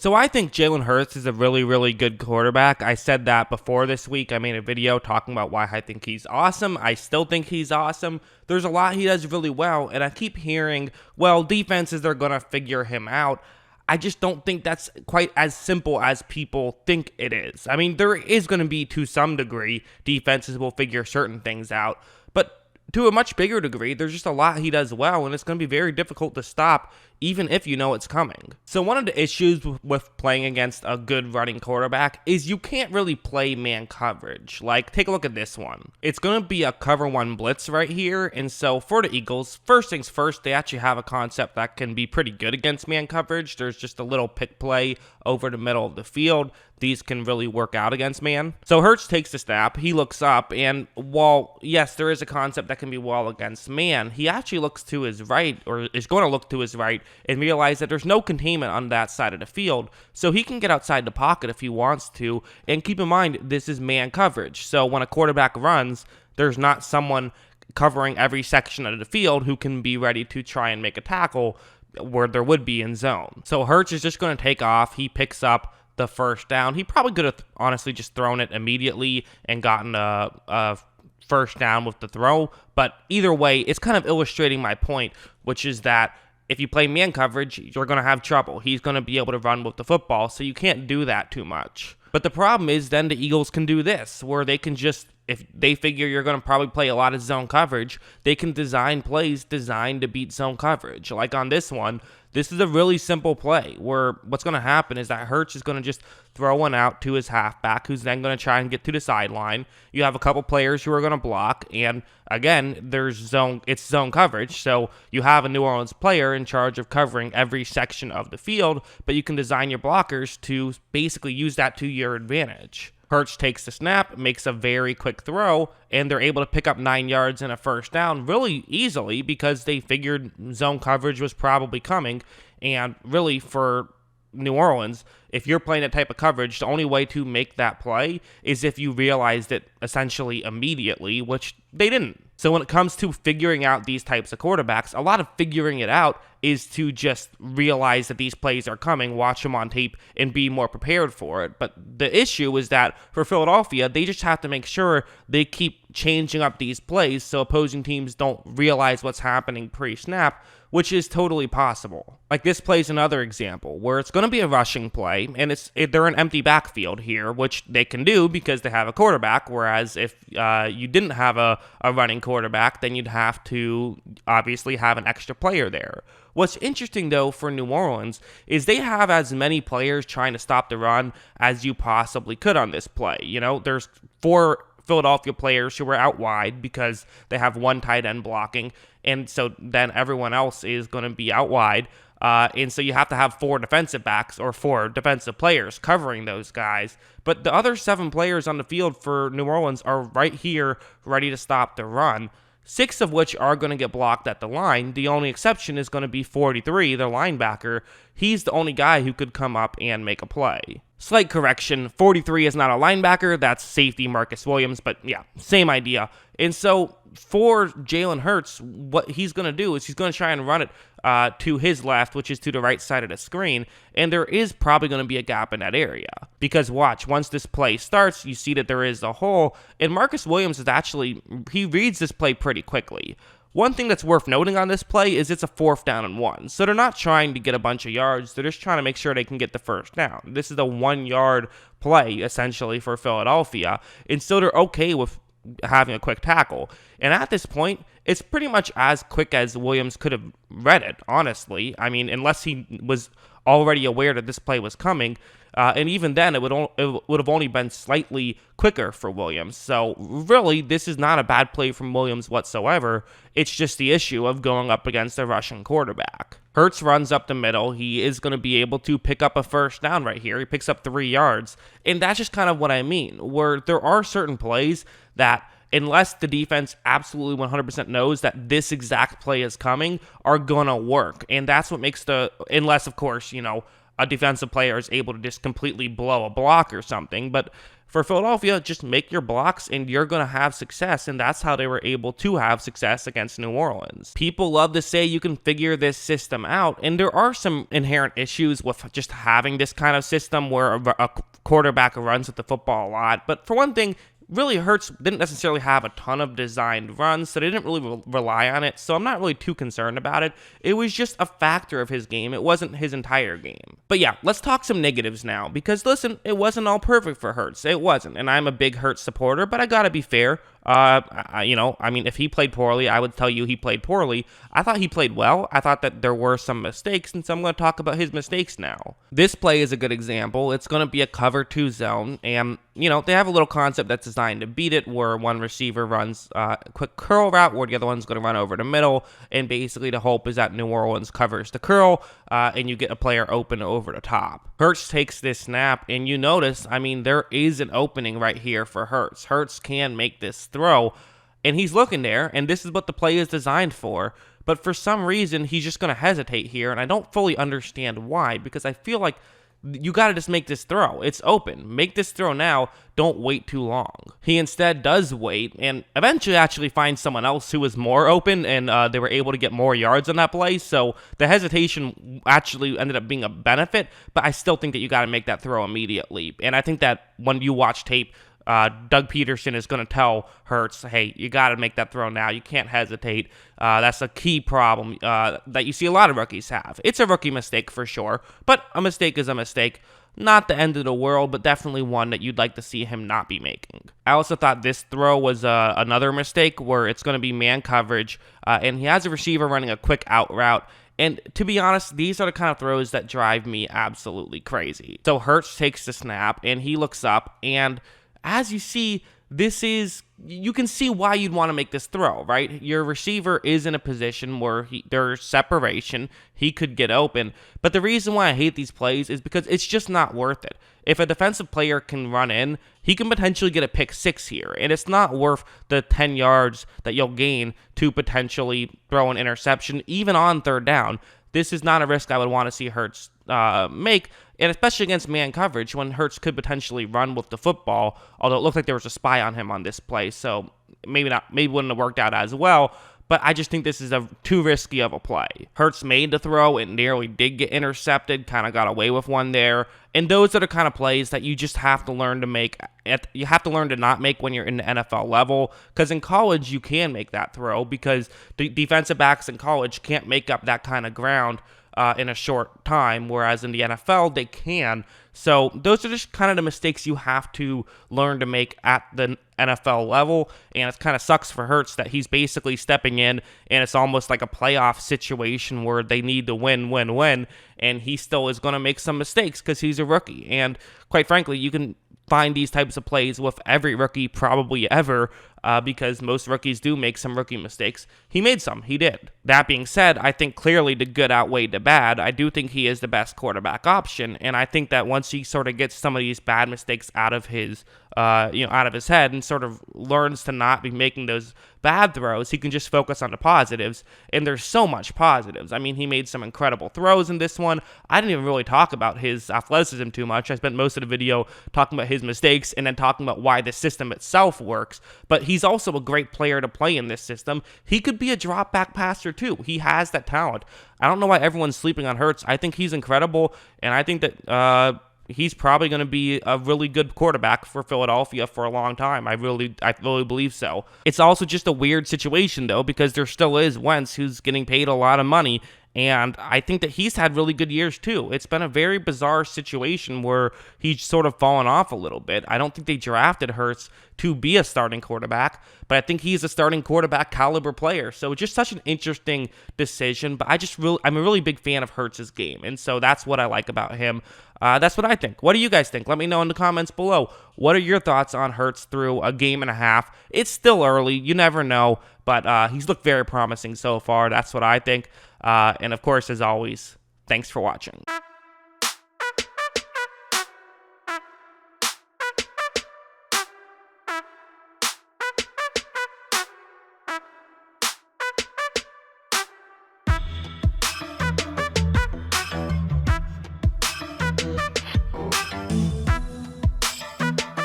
So I think Jalen Hurts is a really, really good quarterback. I said that before this week. I made a video talking about why I think he's awesome. I still think he's awesome. There's a lot he does really well, and I keep hearing, well, defenses are going to figure him out. I just don't think that's quite as simple as people think it is. I mean, there is going to be, to some degree, defenses will figure certain things out, but to a much bigger degree, there's just a lot he does well, and it's going to be very difficult to stop, even if you know it's coming. So one of the issues with playing against a good running quarterback is you can't really play man coverage. Like, take a look at this one. It's going to be a cover one blitz right here, and so for the Eagles, first things first, they actually have a concept that can be pretty good against man coverage. There's just a little pick play over the middle of the field. These can really work out against man. So Hurts takes the snap, he looks up, and while, yes, there is a concept that can be well against man, he actually looks to his right, or is going to look to his right, and realize that there's no containment on that side of the field, so he can get outside the pocket if he wants to, and keep in mind, this is man coverage, so when a quarterback runs, there's not someone covering every section of the field who can be ready to try and make a tackle where there would be in zone. So Hurts is just going to take off, he picks up the first down. He probably could have honestly just thrown it immediately and gotten a first down with the throw, but either way, it's kind of illustrating my point, which is that if you play man coverage, you're going to have trouble. He's going to be able to run with the football, so you can't do that too much. But the problem is then the Eagles can do this, where they can just, if they figure you're going to probably play a lot of zone coverage, they can design plays designed to beat zone coverage. Like on this one, this is a really simple play where what's going to happen is that Hurts is going to just throw one out to his halfback, who's then going to try and get to the sideline. You have a couple players who are going to block, and again, it's zone coverage, so you have a New Orleans player in charge of covering every section of the field, but you can design your blockers to basically use that to your advantage. Hurts takes the snap, makes a very quick throw, and they're able to pick up 9 yards and a first down really easily because they figured zone coverage was probably coming. And really, for New Orleans, if you're playing that type of coverage, the only way to make that play is if you realized it essentially immediately, which they didn't. So when it comes to figuring out these types of quarterbacks, a lot of figuring it out is to just realize that these plays are coming, watch them on tape, and be more prepared for it. But the issue is that for Philadelphia, they just have to make sure they keep changing up these plays so opposing teams don't realize what's happening pre-snap, which is totally possible. Like this play is another example where it's going to be a rushing play, and they're an empty backfield here, which they can do because they have a quarterback, whereas if you didn't have a running quarterback, then you'd have to obviously have an extra player there. What's interesting, though, for New Orleans is they have as many players trying to stop the run as you possibly could on this play. You know, there's 4 Philadelphia players who are out wide because they have 1 tight end blocking, and so then everyone else is going to be out wide. And so you have to have 4 defensive backs or 4 defensive players covering those guys. But the other 7 players on the field for New Orleans are right here ready to stop the run, 6 of which are going to get blocked at the line. The only exception is going to be 43, their linebacker. He's the only guy who could come up and make a play. Slight correction, 43 is not a linebacker, that's safety Marcus Williams, but yeah, same idea. And so for Jalen Hurts, what he's going to do is he's going to try and run it to his left, which is to the right side of the screen, and there is probably going to be a gap in that area. Because watch, once this play starts, you see that there is a hole, and Marcus Williams he reads this play pretty quickly. One thing that's worth noting on this play is it's a 4th down and 1. So they're not trying to get a bunch of yards. They're just trying to make sure they can get the first down. This is a 1-yard play, essentially, for Philadelphia. And so they're okay with having a quick tackle. And at this point, it's pretty much as quick as Williams could have read it, honestly. I mean, unless he was already aware that this play was coming. And even then, it would have only been slightly quicker for Williams. So really, this is not a bad play from Williams whatsoever. It's just the issue of going up against a Russian quarterback. Hurts runs up the middle. He is going to be able to pick up a first down right here. He picks up 3 yards. And that's just kind of what I mean, where there are certain plays that, unless the defense absolutely 100% knows that this exact play is coming, are going to work. And that's what makes unless, of course, a defensive player is able to just completely blow a block or something. But for Philadelphia, just make your blocks and you're going to have success, and that's how they were able to have success against New Orleans. People love to say you can figure this system out, and there are some inherent issues with just having this kind of system where a quarterback runs with the football a lot. But for one thing, really, Hurts didn't necessarily have a ton of designed runs, so they didn't really rely on it, so I'm not really too concerned about it. It was just a factor of his game. It wasn't his entire game. But yeah, let's talk some negatives now, because listen, it wasn't all perfect for Hurts. It wasn't, and I'm a big Hurts supporter, but I gotta be fair. If he played poorly, I would tell you he played poorly. I thought he played well. I thought that there were some mistakes, and so I'm going to talk about his mistakes now. This play is a good example. It's going to be a cover 2 zone, and, they have a little concept that's designed to beat it, where one receiver runs a quick curl route, where the other one's going to run over the middle, and basically the hope is that New Orleans covers the curl, and you get a player open over the top. Hurts takes this snap, and you notice, there is an opening right here for Hurts. Hurts can make this throw, and he's looking there, and this is what the play is designed for. But for some reason, he's just going to hesitate here, and I don't fully understand why, because I feel like you got to just make this throw. It's open. Make this throw now. Don't wait too long. He instead does wait, and eventually actually finds someone else who was more open, and they were able to get more yards on that play. So the hesitation actually ended up being a benefit, but I still think that you got to make that throw immediately. And I think that when you watch tape, Doug Peterson is going to tell Hurts, hey, you got to make that throw now. You can't hesitate. That's a key problem that you see a lot of rookies have. It's a rookie mistake for sure, but a mistake is a mistake. Not the end of the world, but definitely one that you'd like to see him not be making. I also thought this throw was another mistake where it's going to be man coverage, and he has a receiver running a quick out route. And to be honest, these are the kind of throws that drive me absolutely crazy. So Hurts takes the snap, and he looks up, and as you see, you can see why you'd want to make this throw, right? Your receiver is in a position where there's separation. He could get open. But the reason why I hate these plays is because it's just not worth it. If a defensive player can run in, he can potentially get a pick 6 here. And it's not worth the 10 yards that you'll gain to potentially throw an interception, even on 3rd down. This is not a risk I would want to see Hurts make, and especially against man coverage when Hurts could potentially run with the football, although it looked like there was a spy on him on this play, so maybe wouldn't have worked out as well. But I just think this is too risky of a play. Hurts made the throw. It nearly did get intercepted. Kind of got away with one there. And those are the kind of plays that you just have to learn to make. You have to learn to not make when you're in the NFL level. Because in college, you can make that throw. Because the defensive backs in college can't make up that kind of ground in a short time. Whereas in the NFL, they can. So those are just kind of the mistakes you have to learn to make at the NFL level, and it kind of sucks for Hurts that he's basically stepping in, and it's almost like a playoff situation where they need to win, and he still is going to make some mistakes because he's a rookie. And quite frankly, you can find these types of plays with every rookie probably ever, because most rookies do make some rookie mistakes. He made some. He did. That being said, I think clearly the good outweighed the bad. I do think he is the best quarterback option, and I think that once he sort of gets some of these bad mistakes out of his head and sort of learns to not be making those bad throws, he can just focus on the positives, and there's so much positives. I mean, he made some incredible throws in this one. I didn't even really talk about his athleticism too much. I spent most of the video talking about his mistakes and then talking about why the system itself works, but he's also a great player to play in this system. He could be a drop back passer too. He has that talent. I don't know why everyone's sleeping on Hurts. I think he's incredible, and I think that he's probably going to be a really good quarterback for Philadelphia for a long time. I really believe so. It's also just a weird situation, though, because there still is Wentz, who's getting paid a lot of money, and I think that he's had really good years, too. It's been a very bizarre situation where he's sort of fallen off a little bit. I don't think they drafted Hurts to be a starting quarterback, but I think he's a starting quarterback caliber player. So just such an interesting decision, but I'm a really big fan of Hurts' game, and so that's what I like about him. That's what I think. What do you guys think? Let me know in the comments below. What are your thoughts on Hurts through a game and a half? It's still early. You never know, but he's looked very promising so far. That's what I think. And of course, as always, thanks for watching.